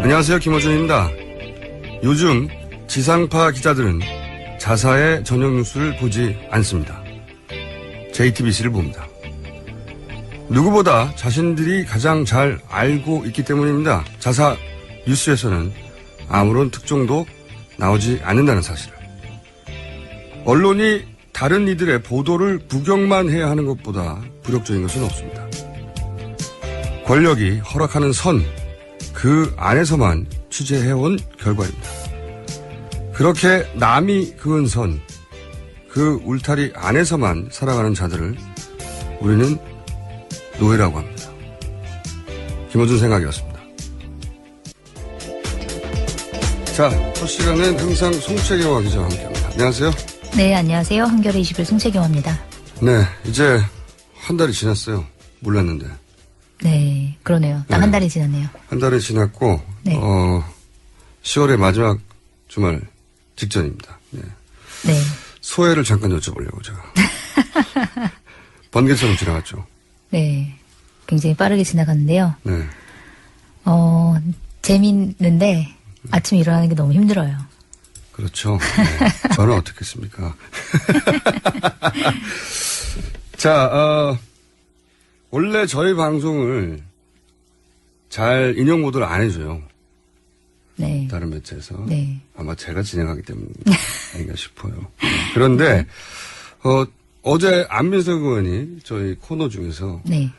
안녕하세요. 김어준입니다. 요즘 지상파 기자들은 자사의 저녁 뉴스를 보지 않습니다. JTBC를 봅니다. 누구보다 자신들이 가장 잘 알고 있기 때문입니다. 자사 뉴스에서는 아무런 특종도 나오지 않는다는 사실을. 언론이 다른 이들의 보도를 구경만 해야 하는 것보다 부력적인 것은 없습니다. 권력이 허락하는 선, 그 안에서만 취재해온 결과입니다. 그렇게 남이 그은 선, 그 울타리 안에서만 살아가는 자들을 우리는 노예라고 합니다. 김어준 생각이었습니다. 자, 첫 시간은 항상 송채경화 기자와 함께합니다. 안녕하세요. 네, 안녕하세요. 한겨레 21 송채경화입니다. 네, 이제 한 달이 지났어요. 몰랐는데. 네, 그러네요. 딱 한 달이 지났네요. 한 달이 지났고, 네. 10월의 마지막 주말 직전입니다. 네. 네. 소회를 잠깐 여쭤보려고 제가. 번개처럼 지나갔죠. 네. 굉장히 빠르게 지나갔는데요. 네. 재밌는데 아침에 일어나는 게 너무 힘들어요. 그렇죠. 네. 저는 어떻겠습니까? 자, 원래 저희 방송을 잘 인용 보도를 안 해줘요. 네. 다른 매체에서. 네. 아마 제가 진행하기 때문이 아닌가 싶어요. 그런데, 어제 안민석 의원이 저희 코너 중에서, 네.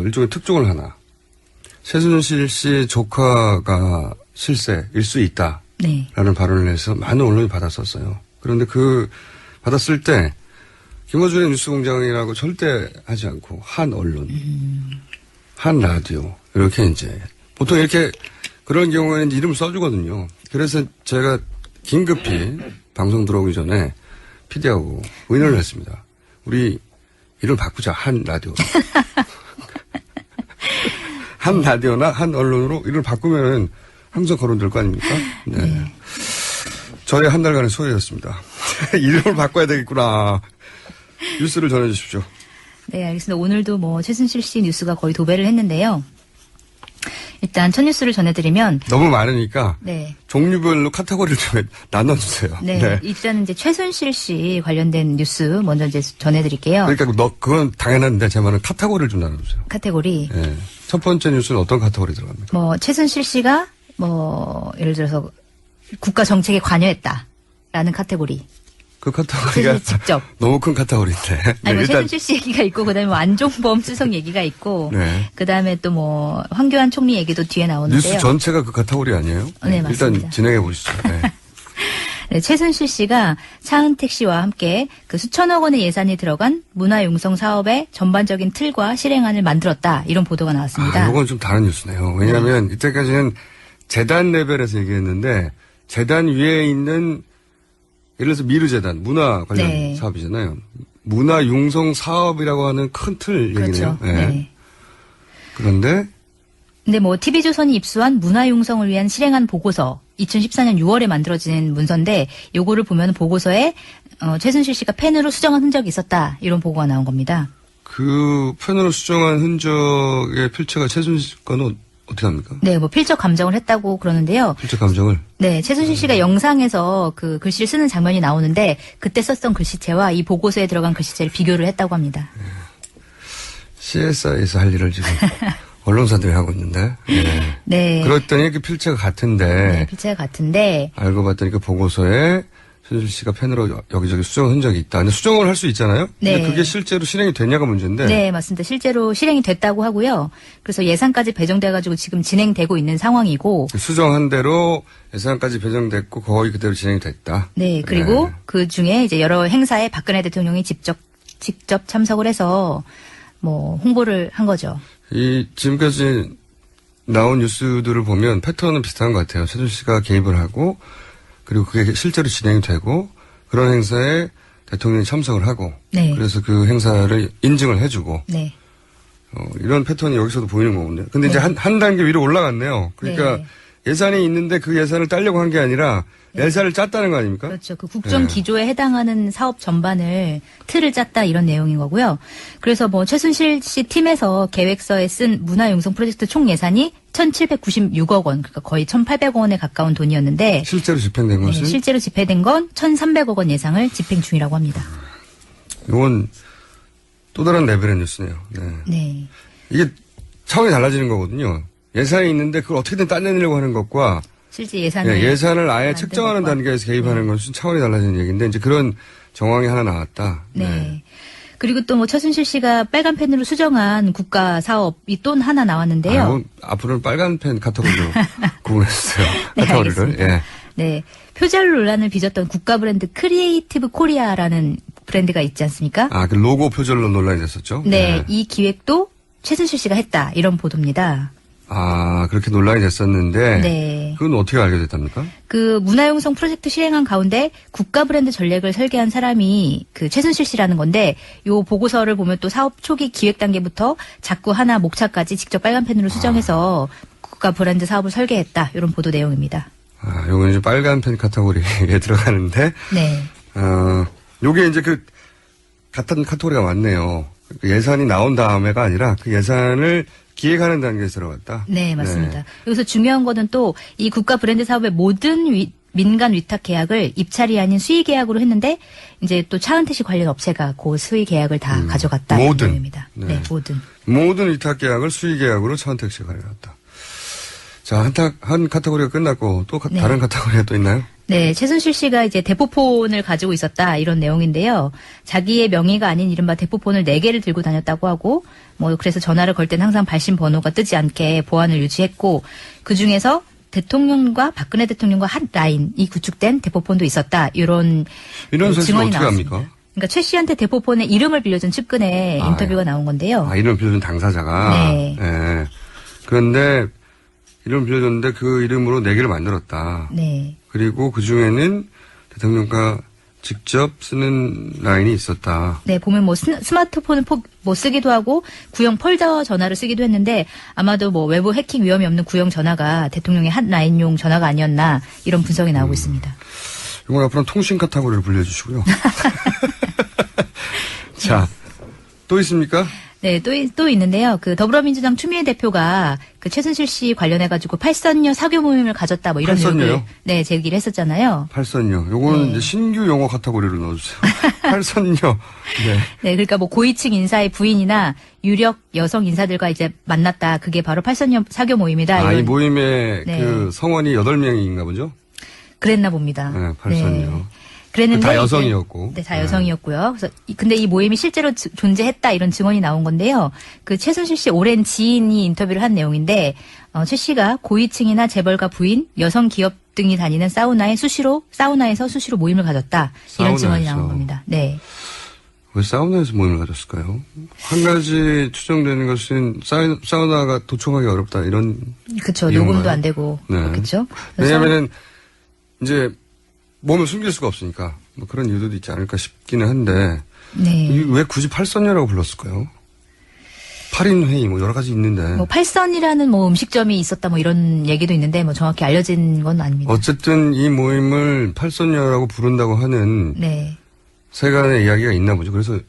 일종의 특종을 하나. 최순실 씨 조카가 실세일 수 있다. 네. 라는 발언을 해서 많은 언론이 받았었어요. 그런데 받았을 때, 김어준의 뉴스공장이라고 절대 하지 않고, 한 언론, 한 라디오, 이렇게 이제, 보통 이렇게 그런 경우에는 이름을 써주거든요. 그래서 제가 긴급히 방송 들어오기 전에 PD하고 의논을 했습니다. 우리 이름 바꾸자. 한 라디오. 한 라디오나 한 언론으로 이름을 바꾸면 항상 거론될 거 아닙니까? 네. 네. 저의 한 달간의 소회였습니다. 이름을 바꿔야 되겠구나. 뉴스를 전해주십시오. 네, 알겠습니다. 오늘도 최순실 씨 뉴스가 거의 도배를 했는데요. 일단 첫 뉴스를 전해드리면 너무 많으니까 네. 종류별로 카테고리를 좀 나눠주세요. 네, 네. 일단 이제 최순실 씨 관련된 뉴스 먼저 이제 전해드릴게요. 그러니까 그건 당연한데 제 말은 카테고리를 좀 나눠주세요. 카테고리. 네. 첫 번째 뉴스는 어떤 카테고리 들어갑니까? 최순실 씨가 예를 들어서 국가 정책에 관여했다라는 카테고리. 그 카테고리가 직접 너무 큰 카테고리인데. 아니, 최순실 씨 얘기가 있고, 그 다음에 안종범 수석 얘기가 있고, 네. 그 다음에 또 황교안 총리 얘기도 뒤에 나오는데요. 뉴스 전체가 그 카테고리 아니에요? 네, 맞습니다. 일단 진행해 보시죠. 네. 네, 최순실 씨가 차은택 씨와 함께 그 수천억 원의 예산이 들어간 문화융성 사업의 전반적인 틀과 실행안을 만들었다. 이런 보도가 나왔습니다. 이건 좀 다른 뉴스네요. 왜냐하면 이때까지는 재단 레벨에서 얘기했는데, 재단 위에 있는 예를 들어서 미르재단, 문화 관련 네. 사업이잖아요. 문화융성 사업이라고 하는 큰 틀 얘기네요. 그렇죠. 네. 네. 그런데 근데 TV조선이 입수한 문화융성을 위한 실행안 보고서 2014년 6월에 만들어진 문서인데 요거를 보면 보고서에 최순실 씨가 펜으로 수정한 흔적이 있었다. 이런 보고가 나온 겁니다. 그 펜으로 수정한 흔적의 필체가 최순실 거는 어떻게 합니까? 네, 필적 감정을 했다고 그러는데요. 필적 감정을? 네, 최순실 씨가 영상에서 그 글씨를 쓰는 장면이 나오는데 그때 썼던 글씨체와 이 보고서에 들어간 글씨체를 비교를 했다고 합니다. CSI에서 할 일을 지금 언론사들이 하고 있는데. 네. 네. 그랬더니 그 필체가 같은데. 네, 필체가 같은데. 알고 봤더니 그 보고서에 최순실 씨가 펜으로 여기저기 수정 흔적이 있다. 근데 수정을 할 수 있잖아요? 네. 근데 그게 실제로 실행이 됐냐가 문제인데. 네, 맞습니다. 실제로 실행이 됐다고 하고요. 그래서 예산까지 배정돼가지고 지금 진행되고 있는 상황이고. 수정한 대로 예산까지 배정됐고 거의 그대로 진행이 됐다. 네, 그리고 네. 그 중에 이제 여러 행사에 박근혜 대통령이 직접 참석을 해서 홍보를 한 거죠. 지금까지 나온 뉴스들을 보면 패턴은 비슷한 것 같아요. 최순실 씨가 개입을 하고 그리고 그게 실제로 진행이 되고 그런 행사에 대통령이 참석을 하고 네. 그래서 그 행사를 인증을 해주고 네. 이런 패턴이 여기서도 보이는 거군요. 근데 이제 네. 한 단계 위로 올라갔네요. 그러니까 네. 예산이 있는데 그 예산을 따려고 한 게 아니라 예산을 짰다는 거 아닙니까? 그렇죠. 그 국정 기조에 해당하는 사업 전반을 틀을 짰다 이런 내용인 거고요. 그래서 뭐 최순실 씨 팀에서 계획서에 쓴 문화융성 프로젝트 총 예산이 1,796억 원, 그러니까 거의 1,800억 원에 가까운 돈이었는데 실제로 집행된 것은? 실제로 집행된 건 1,300억 원 예상을 집행 중이라고 합니다. 이건 또 다른 레벨의 뉴스네요. 네. 네. 이게 차원이 달라지는 거거든요. 예산이 있는데 그걸 어떻게든 따내려고 하는 것과 실제 예산을 예산을 아예 책정하는 단계에서 개입하는 것은 차원이 달라지는 얘기인데 이제 그런 정황이 하나 나왔다. 네. 그리고 또 뭐 최순실 씨가 빨간 펜으로 수정한 국가 사업이 또 하나 나왔는데요. 아이고, 앞으로는 빨간 펜 카테고리로 구분했어요. 네, 카테고리를. 알겠습니다. 예. 네. 표절 논란을 빚었던 국가 브랜드 크리에이티브 코리아라는 브랜드가 있지 않습니까? 아, 그 로고 표절로 논란이 됐었죠? 네. 이 기획도 최순실 씨가 했다. 이런 보도입니다. 아, 그렇게 논란이 됐었는데. 네. 그건 어떻게 알게 됐답니까? 그 문화융성 프로젝트 실행한 가운데 국가 브랜드 전략을 설계한 사람이 그 최순실 씨라는 건데 요 보고서를 보면 또 사업 초기 기획 단계부터 작구 하나 목차까지 직접 빨간 펜으로 수정해서 국가 브랜드 사업을 설계했다. 이런 보도 내용입니다. 아, 요건 이제 빨간 펜 카테고리에 들어가는데. 네. 요게 이제 그 같은 카테고리가 맞네요. 예산이 나온 다음에가 아니라 그 예산을 기획하는 단계에 들어갔다. 네, 맞습니다. 여기서 중요한 거는 또 이 국가 브랜드 사업의 모든 민간 위탁 계약을 입찰이 아닌 수의 계약으로 했는데 이제 또 차은태 씨 관련 업체가 그 수의 계약을 다 가져갔다. 모든. 내용입니다. 네, 모든. 모든 위탁 계약을 수의 계약으로 차은택 씨가 가져갔다. 자, 한 카테고리가 끝났고 또 네. 다른 카테고리가 또 있나요? 네, 최순실 씨가 이제 대포폰을 가지고 있었다 이런 내용인데요. 자기의 명의가 아닌 이른바 대포폰을 4개를 들고 다녔다고 하고 뭐 그래서 전화를 걸 때는 항상 발신 번호가 뜨지 않게 보안을 유지했고 그중에서 대통령과 박근혜 대통령과 한 라인이 구축된 대포폰도 있었다. 이런 사실 증언이 어떻게 나왔습니다. 합니까? 그러니까 최 씨한테 대포폰의 이름을 빌려준 측근의 인터뷰가 나온 건데요. 아, 이름을 빌려준 당사자가. 네. 예. 그런데 이름을 빌려줬는데 그 이름으로 4개를 만들었다. 네. 그리고 그 중에는 대통령과 직접 쓰는 라인이 있었다. 네, 보면 뭐 스마트폰을 뭐 쓰기도 하고 구형 폴더 전화를 쓰기도 했는데 아마도 뭐 외부 해킹 위험이 없는 구형 전화가 대통령의 한 라인용 전화가 아니었나 이런 분석이 나오고 있습니다. 이건 앞으로는 통신 카테고리를 불려주시고요. 자, 또 있습니까? 네, 또 있는데요. 그 더불어민주당 추미애 대표가 그 최순실 씨 관련해가지고 팔선녀 사교 모임을 가졌다 뭐 이런 팔선녀요? 내용을 네, 제기를 했었잖아요. 팔선녀. 요거는 이제 신규 용어 카테고리로 넣어주세요. 팔선녀. 네. 네, 그러니까 뭐 고위층 인사의 부인이나 유력 여성 인사들과 이제 만났다. 그게 바로 팔선녀 사교 모임이다. 아, 이 이런 모임에 네. 그 성원이 8명인가 보죠? 그랬나 봅니다. 네, 팔선녀. 네. 그랬는데 다 이제- 여성이었고. 네, 다 여성이었고요. 그래서 근데 이 모임이 실제로 존재했다 이런 증언이 나온 건데요. 그 최순실 씨 오랜 지인이 인터뷰를 한 내용인데 최 씨가 고위층이나 재벌가 부인, 여성 기업 등이 다니는 사우나에서 수시로 모임을 가졌다. 이런 증언이 사우나에서. 나온 겁니다. 네. 왜 사우나에서 모임을 가졌을까요? 한 가지 추정되는 것은 사우나가 도청하기 어렵다 이런. 그렇죠. 이유인가요? 녹음도 안 되고 네. 그렇죠. 왜냐하면은 이제 몸을 숨길 수가 없으니까 뭐 그런 이유도 있지 않을까 싶기는 한데 네. 왜 굳이 팔선녀라고 불렀을까요? 8인 회의 뭐 여러 가지 있는데 뭐 팔선이라는 뭐 음식점이 있었다 뭐 이런 얘기도 있는데 뭐 정확히 알려진 건 아닙니다. 어쨌든 이 모임을 팔선녀라고 부른다고 하는 네. 세간의 이야기가 있나 보죠. 그래서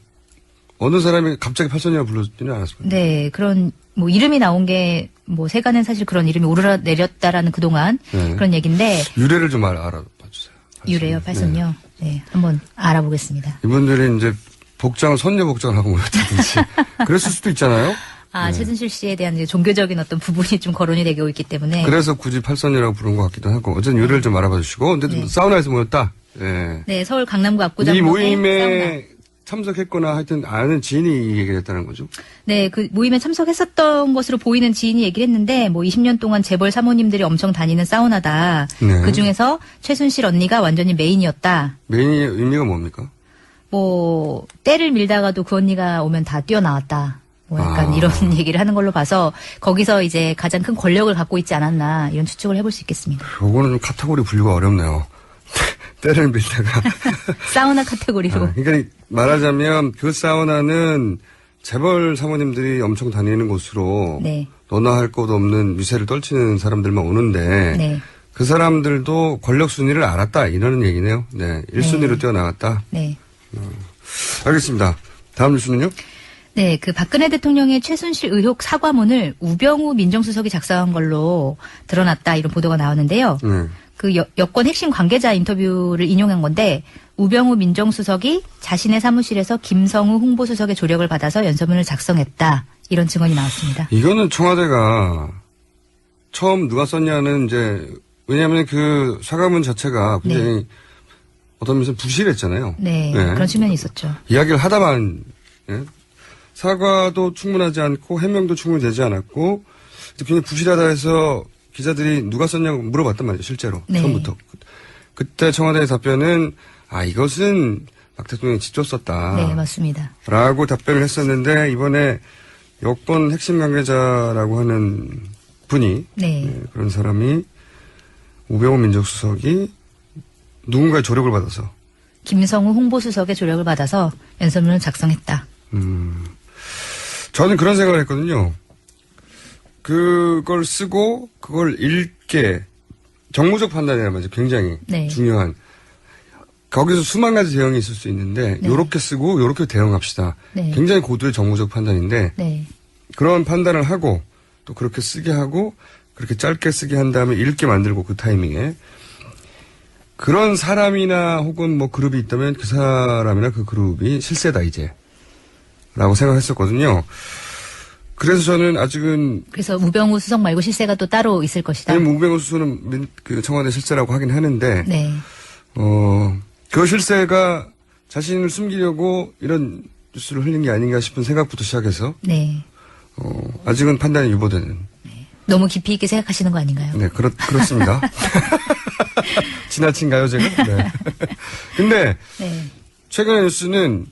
어느 사람이 갑자기 팔선녀라고 불렀지는 않았을 거예요. 네, 그런 뭐 이름이 나온 게 뭐 세간엔 사실 그런 이름이 오르내렸다라는 그동안 네. 그런 얘기인데 유래를 좀 알아봐 주세요. 유래요, 팔선요. 네, 한번 알아보겠습니다. 이분들이 이제 복장을 선녀 복장을 하고 모였다든지 그랬을 수도 있잖아요. 아, 최순실 씨에 대한 이제 종교적인 어떤 부분이 좀 거론이 되고 있기 때문에 그래서 굳이 팔선녀라고 부른 것 같기도 하고 어쨌든 유래를 좀 알아봐 주시고 근데 사우나에서 모였다. 예. 네, 서울 강남구 압구정 이 사우나. 모임에 참석했거나 하여튼 아는 지인이 이 얘기를 했다는 거죠. 네, 그 모임에 참석했었던 것으로 보이는 지인이 얘기를 했는데 뭐 20년 동안 재벌 사모님들이 엄청 다니는 사우나다. 네. 그 중에서 최순실 언니가 완전히 메인이었다. 메인의 의미가 뭡니까? 뭐 때를 밀다가도 그 언니가 오면 다 뛰어나왔다. 뭐 약간 이런 얘기를 하는 걸로 봐서 거기서 이제 가장 큰 권력을 갖고 있지 않았나 이런 추측을 해볼 수 있겠습니다. 요거는 좀 카테고리 분류가 어렵네요. 때를 밀다가. 사우나 카테고리로. 그러니까 말하자면 그 사우나는 재벌 사모님들이 엄청 다니는 곳으로 네. 너나 할 것 없는 미세를 떨치는 사람들만 오는데 네. 그 사람들도 권력 순위를 알았다 이러는 얘기네요. 네, 1순위로 뛰어나갔다. 네. 알겠습니다. 다음 뉴스는요? 네, 그 박근혜 대통령의 최순실 의혹 사과문을 우병우 민정수석이 작성한 걸로 드러났다 이런 보도가 나왔는데요. 그 여권 핵심 관계자 인터뷰를 인용한 건데 우병우 민정수석이 자신의 사무실에서 김성우 홍보수석의 조력을 받아서 연설문을 작성했다 이런 증언이 나왔습니다. 이거는 청와대가 처음 누가 썼냐는 이제 왜냐하면 그 사과문 자체가 굉장히 어떤 면에서 부실했잖아요. 네, 그런 측면이 있었죠. 이야기를 하다만 사과도 충분하지 않고 해명도 충분히 되지 않았고 굉장히 부실하다 해서 기자들이 누가 썼냐고 물어봤단 말이죠. 실제로 처음부터. 그때 청와대의 답변은 이것은 박 대통령이 직접 썼다. 네, 맞습니다. 라고 답변을 했었는데 이번에 여권 핵심 관계자라고 하는 분이 그런 사람이 우병우 민정수석이 누군가의 조력을 받아서 김성우 홍보수석의 조력을 받아서 연설문을 작성했다. 저는 그런 생각을 했거든요. 그걸 쓰고 그걸 읽게 정무적 판단이라는 말이죠. 굉장히 중요한. 거기서 수만 가지 대응이 있을 수 있는데 요렇게 쓰고 요렇게 대응합시다. 굉장히 고도의 정무적 판단인데 그런 판단을 하고 또 그렇게 쓰게 하고 그렇게 짧게 쓰게 한 다음에 읽게 만들고 그 타이밍에 그런 사람이나 혹은 뭐 그룹이 있다면 그 사람이나 그 그룹이 실세다 이제 라고 생각했었거든요. 그래서 저는 아직은 그래서 우병우 수석 말고 실세가 또 따로 있을 것이다. 아니 우병우 수석은 그 청와대 실세라고 하긴 하는데 그 실세가 자신을 숨기려고 이런 뉴스를 흘린 게 아닌가 싶은 생각부터 시작해서 아직은 판단이 유보되는. 너무 깊이 있게 생각하시는 거 아닌가요? 네, 그렇습니다. 지나친가요, 제가? 네. 근데 최근의 뉴스는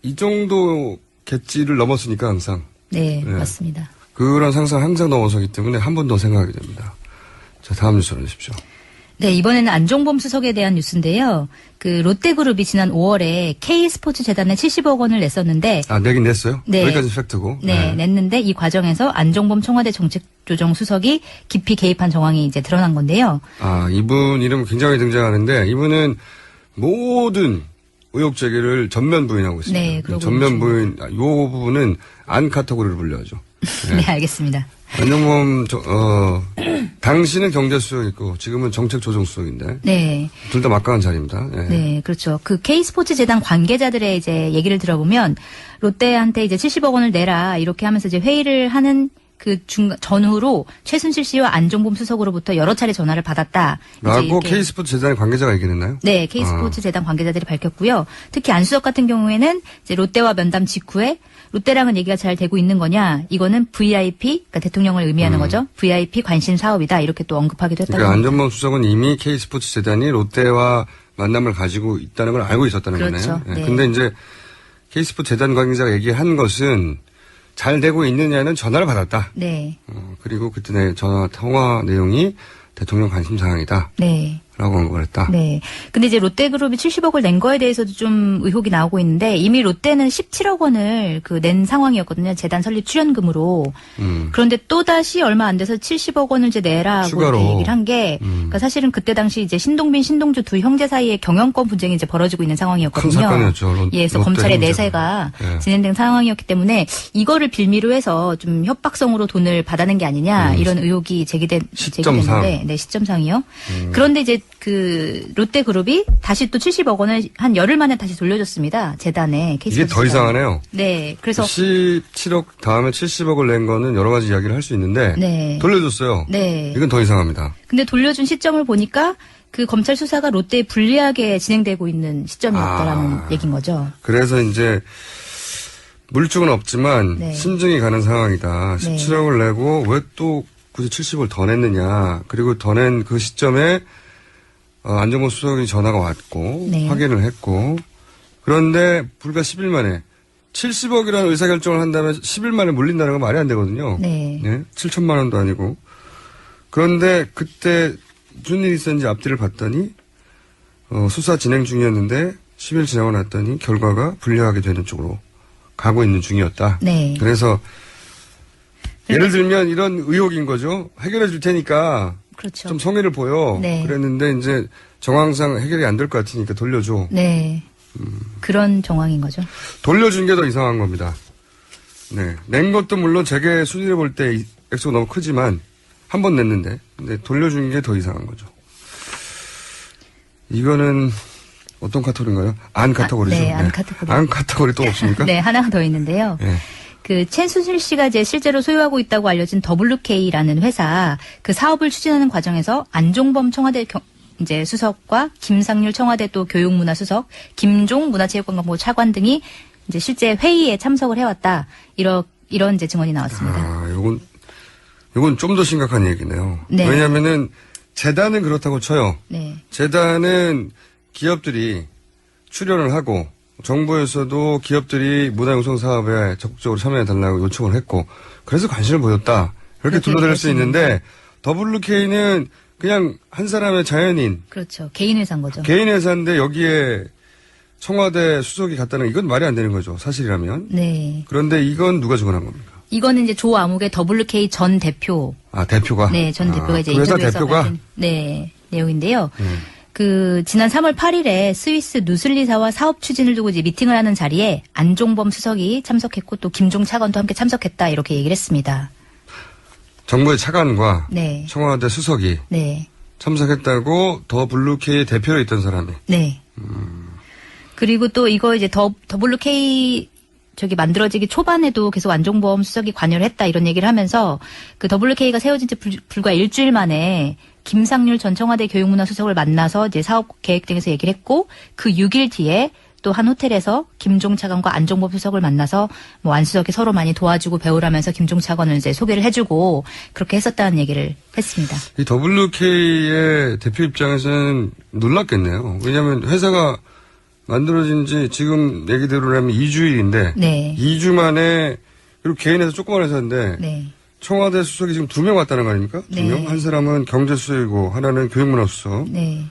이 정도 갯지를 넘었으니까 항상. 네, 맞습니다. 그런 상상 항상 넘어서기 때문에 한 번 더 생각하게 됩니다. 자, 다음 뉴스로 주십시오. 네, 이번에는 안종범 수석에 대한 뉴스인데요. 그 롯데그룹이 지난 5월에 K스포츠재단에 70억 원을 냈었는데. 내긴 냈어요? 네. 여기까지 팩트고. 네, 냈는데 이 과정에서 안종범 청와대 정책조정수석이 깊이 개입한 정황이 이제 드러난 건데요. 이분 이름 굉장히 등장하는데 이분은 모든 의혹 제기를 전면 부인하고 있습니다. 네, 그러고 전면 부인, 이 부분은 안 카테고리를 불려야죠. 네, 알겠습니다. 안종범, 당시는 경제수석이고 지금은 정책조정수석인데. 네. 둘 다 막강한 자리입니다. 네, 그렇죠. 그 K스포츠재단 관계자들의 이제 얘기를 들어보면 롯데한테 이제 70억 원을 내라 이렇게 하면서 이제 회의를 하는 그 전후로 최순실 씨와 안종범 수석으로부터 여러 차례 전화를 받았다. 라고 K스포츠재단의 관계자가 얘기했나요? 네, K스포츠재단 관계자들이 밝혔고요. 특히 안 수석 같은 경우에는 이제 롯데와 면담 직후에 롯데랑은 얘기가 잘 되고 있는 거냐? 이거는 VIP, 그러니까 대통령을 의미하는 거죠. VIP 관심 사업이다. 이렇게 또 언급하기도 했다고 그러니까 합니다. 안종범 수석은 이미 K스포츠재단이 롯데와 만남을 가지고 있다는 걸 알고 있었다는 그렇죠. 거네요. 근데 이제 K스포츠재단 관계자가 얘기한 것은 잘 되고 있느냐는 전화를 받았다. 네. 그리고 그때 전화 통화 내용이 대통령 관심 사항이다. 네. 라고 언급을 했다. 네. 근데 이제 롯데그룹이 70억을 낸 거에 대해서도 좀 의혹이 나오고 있는데 이미 롯데는 17억 원을 낸 상황이었거든요. 재단 설립 출연금으로. 그런데 또 다시 얼마 안 돼서 70억 원을 이제 내라고 추가로. 얘기를 한 게 그러니까 사실은 그때 당시 이제 신동빈, 신동주 두 형제 사이에 경영권 분쟁이 이제 벌어지고 있는 상황이었거든요. 큰 사건이었죠. 그래서 검찰의 내세가 진행된 상황이었기 때문에 이거를 빌미로 해서 좀 협박성으로 돈을 받아낸 게 아니냐 이런 의혹이 제기됐는데 네, 시점상이요. 그런데 이제 그 롯데그룹이 다시 또 70억 원을 한 열흘 만에 다시 돌려줬습니다. 재단에. 이게 더 이상하네요. 네. 그래서 17억 다음에 70억을 낸 거는 여러 가지 이야기를 할 수 있는데 돌려줬어요. 네. 이건 더 이상합니다. 근데 돌려준 시점을 보니까 그 검찰 수사가 롯데에 불리하게 진행되고 있는 시점이었다라는 얘기인 거죠. 그래서 이제 물증은 없지만 심증이 가는 상황이다. 17억을 내고 왜 또 굳이 70억을 더 냈느냐. 그리고 더 낸 그 시점에 안종범 수석이 전화가 왔고 확인을 했고 그런데 불과 10일 만에 70억이라는 의사결정을 한다면 10일 만에 물린다는 건 말이 안 되거든요. 네. 7천만 원도 아니고. 그런데 그때 무슨 일이 있었는지 앞뒤를 봤더니 수사 진행 중이었는데 10일 지나고 났더니 결과가 불리하게 되는 쪽으로 가고 있는 중이었다. 네. 그래서 예를 들면 이런 의혹인 거죠. 해결해 줄 테니까 그렇죠. 좀 성의를 보여. 네. 그랬는데 이제 정황상 해결이 안 될 것 같으니까 돌려줘. 네. 그런 정황인 거죠. 돌려준 게 더 이상한 겁니다. 네. 낸 것도 물론 재계 순위를 볼 때 액수가 너무 크지만 한 번 냈는데 근데 돌려준 게 더 이상한 거죠. 이거는 어떤 카테고리인가요? 안 카테고리죠. 네, 안 카테고리. 안 카테고리 또 없습니까? 네, 하나가 더 있는데요. 네. 그 최순실 씨가 이제 실제로 소유하고 있다고 알려진 WK라는 회사 그 사업을 추진하는 과정에서 안종범 청와대 이제 수석과 김상률 청와대 또 교육문화 수석, 김종 문화체육관광부 차관 등이 이제 실제 회의에 참석을 해왔다. 이런 이제 증언이 나왔습니다. 아, 요건 좀 더 심각한 얘기네요. 네. 왜냐하면은 재단은 그렇다고 쳐요. 네. 재단은 기업들이 출연을 하고 정부에서도 기업들이 문화융성 사업에 적극적으로 참여해달라고 요청을 했고 그래서 관심을 보였다. 이렇게 둘러댈 수 있는데 WK는 그냥 한 사람의 자연인. 그렇죠. 개인 회사인 거죠. 개인 회사인데 여기에 청와대 수석이 갔다는 이건 말이 안 되는 거죠. 사실이라면. 네. 그런데 이건 누가 증언한 겁니까? 이거는 이제 조 아무개 WK 전 대표. 아, 대표가? 네, 전 대표가 이제 그 회사 인터뷰에서 대표가? 밝힌, 네, 내용인데요. 그 지난 3월 8일에 스위스 누슬리사와 사업 추진을 두고 이제 미팅을 하는 자리에 안종범 수석이 참석했고 또 김종 차관도 함께 참석했다 이렇게 얘기를 했습니다. 정부의 차관과 네. 청와대 수석이 네. 참석했다고 WK 대표로 있던 사람이. 네. 그리고 또 이거 이제 WK 저기 만들어지기 초반에도 계속 안종범 수석이 관여를 했다 이런 얘기를 하면서 그 WK가 세워진 지 불과 일주일 만에 김상률 전 청와대 교육문화 수석을 만나서 이제 사업 계획 등에서 얘기를 했고 그 6일 뒤에 또 한 호텔에서 김종 차관과 안종범 수석을 만나서 뭐 안 수석이 서로 많이 도와주고 배우라면서 김종 차관을 이제 소개를 해주고 그렇게 했었다는 얘기를 했습니다. 이 WK의 대표 입장에서는 놀랐겠네요. 왜냐하면 회사가 만들어진 지 지금 얘기대로라면 2주일인데 네. 2주 만에 그리고 개인 회사 조그만 회사인데 네. 청와대 수석이 지금 2명 왔다는 거 아닙니까? 네. 2명? 한 사람은 경제수석이고 하나는 교육문화 수석. 네.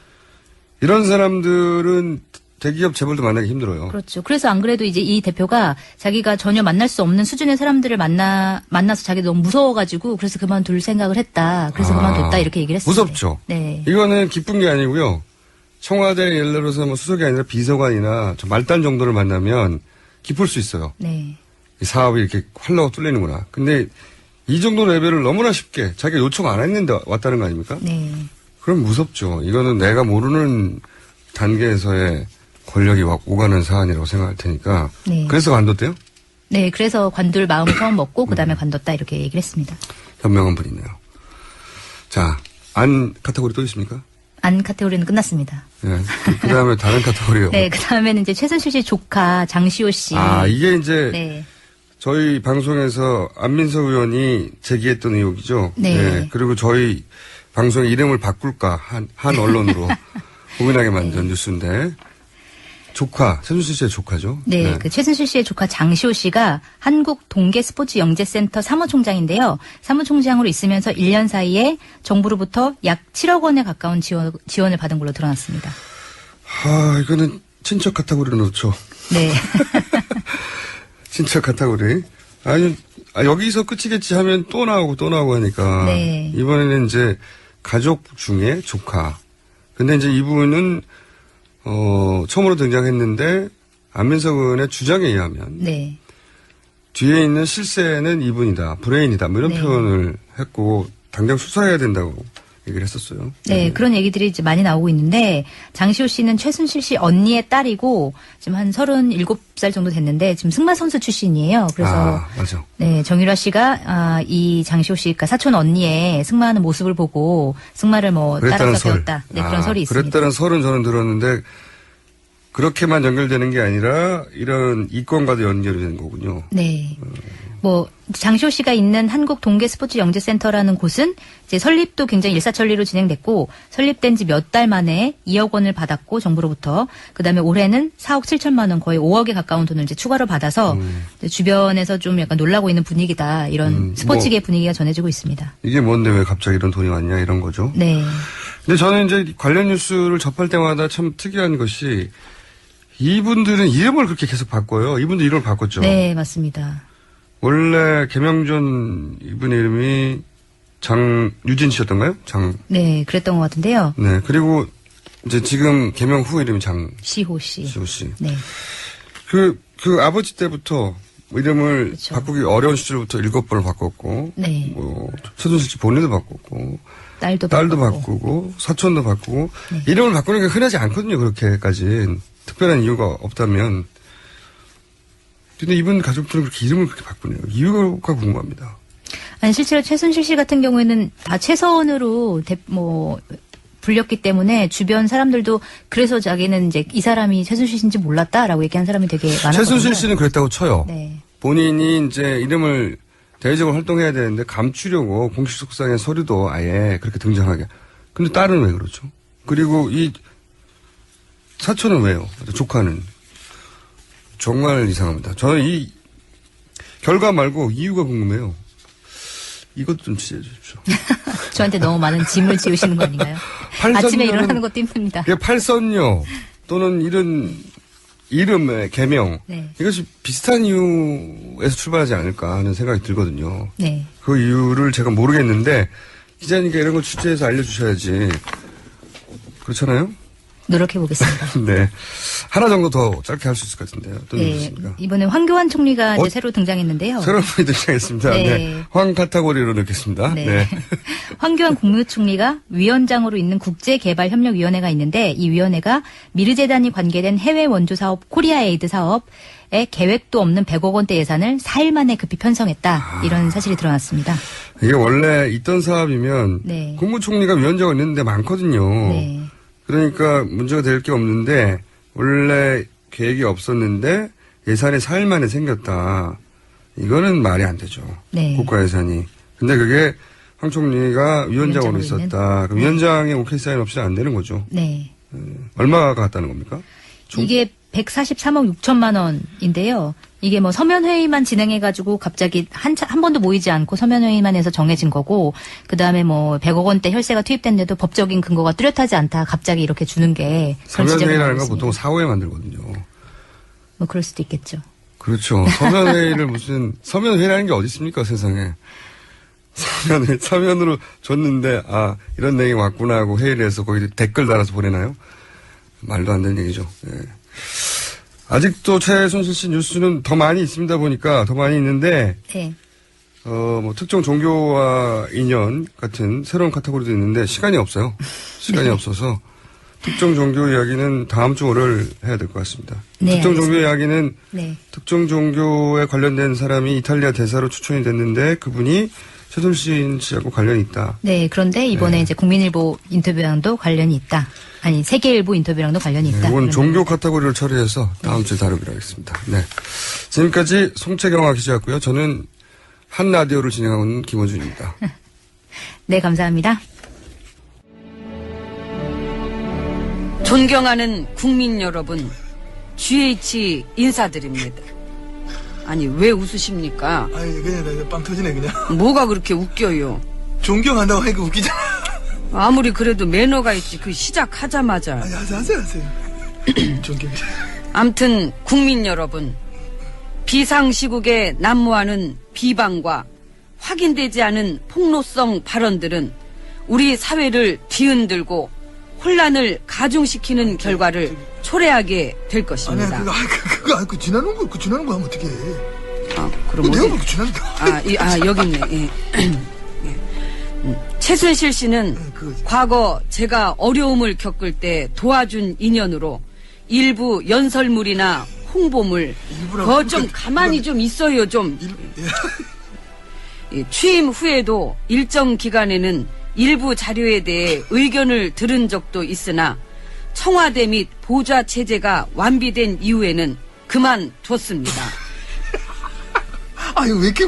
이런 사람들은 대기업 재벌도 만나기 힘들어요. 그렇죠. 그래서 안 그래도 이제 이 대표가 자기가 전혀 만날 수 없는 수준의 사람들을 만나서 자기 너무 무서워가지고 그래서 그만둘 생각을 했다. 그래서 그만뒀다 이렇게 얘기를 했습니다. 무섭죠. 네. 이거는 기쁜 게 아니고요. 청와대 예를 들어서 뭐 수석이 아니라 비서관이나 저 말단 정도를 만나면 기쁠 수 있어요. 네. 이 사업이 이렇게 활로가 뚫리는구나. 근데 이 정도 레벨을 너무나 쉽게 자기가 요청 안 했는데 왔다는 거 아닙니까? 네. 그럼 무섭죠. 이거는 내가 모르는 단계에서의 권력이 오가는 사안이라고 생각할 테니까. 네. 그래서 관뒀대요? 네. 그래서 관둘 마음을 처음 먹고 그다음에 관뒀다 이렇게 얘기를 했습니다. 현명한 분이네요. 자, 안 카테고리 또 있습니까? 안 카테고리는 끝났습니다. 네. 그 다음에 다른 카테고리요. 네. 그다음에는 이제 최순실 씨 조카 장시호 씨. 아, 이게 이제 네. 저희 방송에서 안민석 의원이 제기했던 의혹이죠. 네. 그리고 저희 방송의 이름을 바꿀까 한 언론으로 고민하게 만든 뉴스인데 조카, 최순실 씨의 조카죠. 네, 그 최순실 씨의 조카 장시호 씨가 한국 동계스포츠영재센터 사무총장인데요. 사무총장으로 있으면서 1년 사이에 정부로부터 약 7억 원에 가까운 지원을 받은 걸로 드러났습니다. 아, 이거는 친척 카테고리로 넣죠. 네. 친척 카테고리. 아니, 여기서 끝이겠지 하면 또 나오고 하니까. 네. 이번에는 이제 가족 중에 조카. 근데 이제 이분은 처음으로 등장했는데 안민석 의원의 주장에 의하면 네. 뒤에 있는 실세는 이분이다, 브레인이다, 뭐 이런 네. 표현을 했고 당장 수사해야 된다고 얘기를 했었어요. 네, 그런 얘기들이 이제 많이 나오고 있는데 장시호 씨는 최순실 씨 언니의 딸이고 지금 한 37살 정도 됐는데 지금 승마 선수 출신이에요. 그래서 맞아. 네, 정유라 씨가 이 장시호 씨, 그러니까 사촌 언니의 승마하는 모습을 보고 승마를 뭐 그랬다는 따라서 설. 배웠다. 네, 그런 설이 있습니다. 그랬다는 설은 저는 들었는데 그렇게만 연결되는 게 아니라 이런 이권과도 연결이 되는 거군요. 네. 뭐 장시호 씨가 있는 한국 동계스포츠영재센터라는 곳은 이제 설립도 굉장히 일사천리로 진행됐고 설립된 지 몇 달 만에 2억 원을 받았고 정부로부터 그다음에 올해는 4억 7천만 원 거의 5억에 가까운 돈을 이제 추가로 받아서 이제 주변에서 좀 약간 놀라고 있는 분위기다 이런 스포츠계 분위기가 전해지고 있습니다. 이게 뭔데 왜 갑자기 이런 돈이 왔냐 이런 거죠. 네. 근데 저는 이제 관련 뉴스를 접할 때마다 참 특이한 것이 이분들은 이름을 그렇게 계속 바꿔요. 이분도 이름을 바꿨죠. 네, 맞습니다. 원래 개명 전 이분의 이름이 장유진 씨였던가요? 네, 그랬던 것 같은데요. 네, 그리고 이제 지금 개명 후 이름이 시호 씨. 시호 씨. 네. 그 아버지 때부터 이름을 그렇죠. 바꾸기 어려운 시절부터 7번을 바꿨고, 네. 뭐, 최순실 씨 본인도 바꿨고, 딸도 바꾸고, 사촌도 바꾸고, 네. 이름을 바꾸는 게 흔하지 않거든요, 그렇게까지. 특별한 이유가 없다면. 근데 이분 가족들은 그렇게 이름을 그렇게 바꾸네요. 이유가 궁금합니다. 아니, 실제로 최순실 씨 같은 경우에는 다 최서원으로 불렸기 때문에 주변 사람들도 그래서 자기는 이제 이 사람이 최순실 씨인지 몰랐다라고 얘기한 사람이 되게 많았거든요. 최순실 씨는 그랬다고 쳐요. 네. 본인이 이제 이름을 대외적으로 활동해야 되는데 감추려고 공식 속상의 서류도 아예 그렇게 등장하게. 근데 딸은 왜 그렇죠? 그리고 이 사촌은 왜요? 조카는. 정말 이상합니다. 저는 이 결과 말고 이유가 궁금해요. 이것 좀 취재해 주십시오. 저한테 너무 많은 짐을 지우시는 거 아닌가요? 아침에 일어나는 것도 힘듭니다. 팔선녀 또는 이런 이름의 개명 네. 이것이 비슷한 이유에서 출발하지 않을까 하는 생각이 들거든요. 네. 그 이유를 제가 모르겠는데 기자님께 이런 걸 취재해서 알려주셔야지. 그렇잖아요? 노력해보겠습니다. 네. 하나 정도 더 짧게 할 수 있을 것 같은데요. 어떤 네. 일이십니까? 이번에 황교안 총리가 이제 새로 등장했는데요. 새로운 분이 등장했습니다. 네. 네. 황 카테고리로 넣겠습니다. 네. 네. 황교안 국무총리가 위원장으로 있는 국제개발협력위원회가 있는데 이 위원회가 미르재단이 관계된 해외 원조 사업 코리아 에이드 사업에 계획도 없는 100억 원대 예산을 4일 만에 급히 편성했다. 이런 사실이 드러났습니다. 이게 원래 있던 사업이면 네. 국무총리가 위원장을 있는데 많거든요. 네. 그러니까 문제가 될 게 없는데 원래 계획이 없었는데 예산이 4일 만에 생겼다. 이거는 말이 안 되죠. 네. 국가 예산이. 근데 그게 황 총리가 위원장으로 위원장으로 있었다. 그럼 위원장의 오케이 사인 없이 안 되는 거죠. 네. 얼마가 갔다는 겁니까? 이게 143억 6천만 원인데요. 이게 뭐 서면회의만 진행해가지고 갑자기 한 번도 모이지 않고 서면회의만 해서 정해진 거고, 그 다음에 뭐 100억 원대 혈세가 투입됐는데도 법적인 근거가 뚜렷하지 않다. 갑자기 이렇게 주는 게. 그런 지적이 서면회의라는 건 나오고 보통 있습니다. 사후에 만들거든요. 뭐 그럴 수도 있겠죠. 그렇죠. 서면회의를 서면회의라는 게 어디 있습니까, 세상에. 서면으로 줬는데, 아, 이런 내용이 왔구나 하고 회의를 해서 거기 댓글 달아서 보내나요? 말도 안 되는 얘기죠. 예. 아직도 최순실 씨 뉴스는 더 많이 있습니다 보니까 더 많이 있는데, 네. 뭐 특정 종교와 인연 같은 새로운 카테고리도 있는데 시간이 없어요. 시간이 없어서 특정 종교 이야기는 다음 주 월요일 해야 될 것 같습니다. 네, 특정 종교 알겠습니다. 이야기는 네. 특정 종교에 관련된 사람이 이탈리아 대사로 추천이 됐는데 그분이 최순실 씨하고 관련이 있다. 네. 그런데 이번에 이제 국민일보 인터뷰랑도 관련이 있다. 아니, 세계일보 인터뷰랑도 관련이 있다. 이건 이런 종교 카테고리를 처리해서 다음 주에 다루기로 하겠습니다. 네. 지금까지 송채경화 기자였고요. 저는 한 라디오를 진행하고 있는 김원준입니다. 네, 감사합니다. 존경하는 국민 여러분, GH 인사드립니다. 아니, 왜 웃으십니까? 아니 그냥 빵 터지네 그냥. 뭐가 그렇게 웃겨요? 존경한다고 하니까 웃기잖아. 아무리 그래도 매너가 있지, 그 시작하자마자. 아니 하세요. 존경. 암튼 국민 여러분, 비상시국에 난무하는 비방과 확인되지 않은 폭로성 발언들은 우리 사회를 뒤흔들고 혼란을 가중시키는 결과를 초래하게 될 아니 것입니다. 그거 지나는 거 하면 어떡해. 아, 그럼 내가 어디? 뭐 지나니까. 여기 있네. 예. 최순실 씨는 그거지. 과거 제가 어려움을 겪을 때 도와준 인연으로 일부 연설물이나 홍보물 일부라고 그거 좀 그러니까 가만히 좀 있어요 좀. 예, 취임 후에도 일정 기간에는 일부 자료에 대해 의견을 들은 적도 있으나 청와대 및 보좌 체제가 완비된 이후에는 그만뒀습니다. 아니 왜 이렇게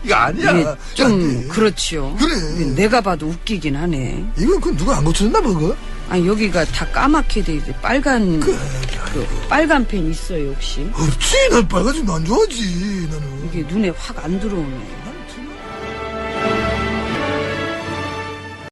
이거 아니야. 이게 좀 안 돼. 그렇지요. 그래. 내가 봐도 웃기긴 하네. 이건 그 누가 안 고쳐줬나 봐 그거. 아니 여기가 다 까맣게 돼 있어. 빨간 그 빨간 펜 있어요 혹시? 없지. 난 빨간색 안 좋아하지 나는. 이게 눈에 확 안 들어오네.